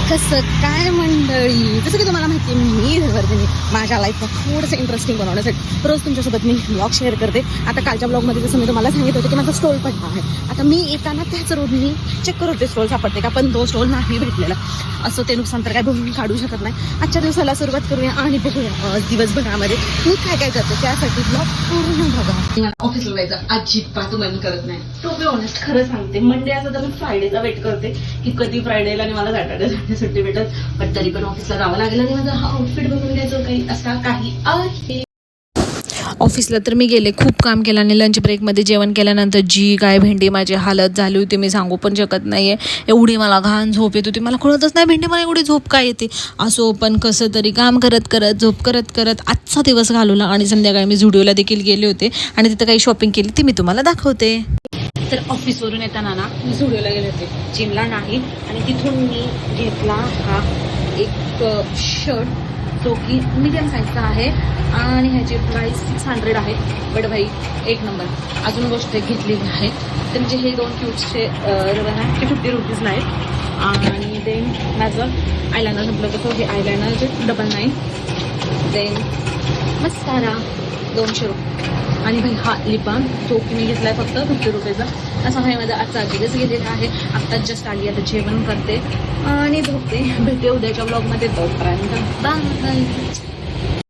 कसं काय मंडळी, जसं की तुम्हाला माहिती आहे मी वर्धिनी माझ्या लाईफला थोडंसं इंटरेस्टिंग बनवण्यासाठी रोज तुमच्यासोबत मी ब्लॉग शेअर करते. आता कालच्या ब्लॉगमध्ये जसं मी तुम्हाला सांगितलं होतं की माझा स्टॉल पडला आहे. आता मी येताना त्याच रोडनी चेक करत होते स्टॉल सापडते का, पण तो स्टॉल नाही भेटलेला. असं ते नुकसान तर काय बघून काढू शकत नाही. आजच्या दिवसाला सुरुवात करूया आणि बघूया दिवसभरामध्ये मी काय काय करते. त्यासाठी ब्लॉग पूर्ण बघा. ऑफिसला जायचं अजिबात मन करत नाही. टू बी ऑनेस्ट खरं सांगते, मंडे असं तर मी फ्रायडेचा वेट करते की कधी फ्रायडेला आणि मला सॅटर्डे सुट्टी भेटत. पण तरी पण ऑफिसला जावं लागेल आणि माझा हा आउटफिट बघून घ्यायचं काही असा काही आहे. ऑफिसला तर मी गेले, खूप काम केलं आणि लंच ब्रेकमध्ये जेवण केल्यानंतर जी काय भेंडी माझी हालत झाली होती मी सांगू पण शकत नाही आहे. एवढी मला घाण झोप येत होती. मला कळतच नाही भेंडी मला एवढी झोप काय येते. असो पण कसं तरी काम करत करत झोप करत करत आजचा दिवस घालवला. आणि संध्याकाळी मी झुडिओला देखील गेले होते आणि तिथं काही शॉपिंग केली ती मी तुम्हाला दाखवते. तर ऑफिसवरून येताना ना मी झुडिओला गेले होते, जिमला नाही. आणि तिथून मी घेतला हा एक शर्ट जो की मीडियम साईजचा आहे आणि ह्याची प्राईस 600 आहे. बट भाई एक नंबर. अजून गोष्ट घेतलेली आहे तर म्हणजे हे दोन क्यूट्सचे रबर आहे ते 50 रुपीजला आहेत. आणि देन माझं आयलायनर संपलं होतं, हे आयलायनर जे 99. देन मस्कारा 200 रुपये. आणि भाई हा लिप बाम जो की मी घेतला आहे फक्त 50 रुपयाचा. असा हा माझा आजचा दिवस गेलेला आहे. आत्ताच जस्ट आली आता जेवण करते आणि झोपते. भेटते उद्याच्या ब्लॉगमध्ये. तोपर्यंत बाय.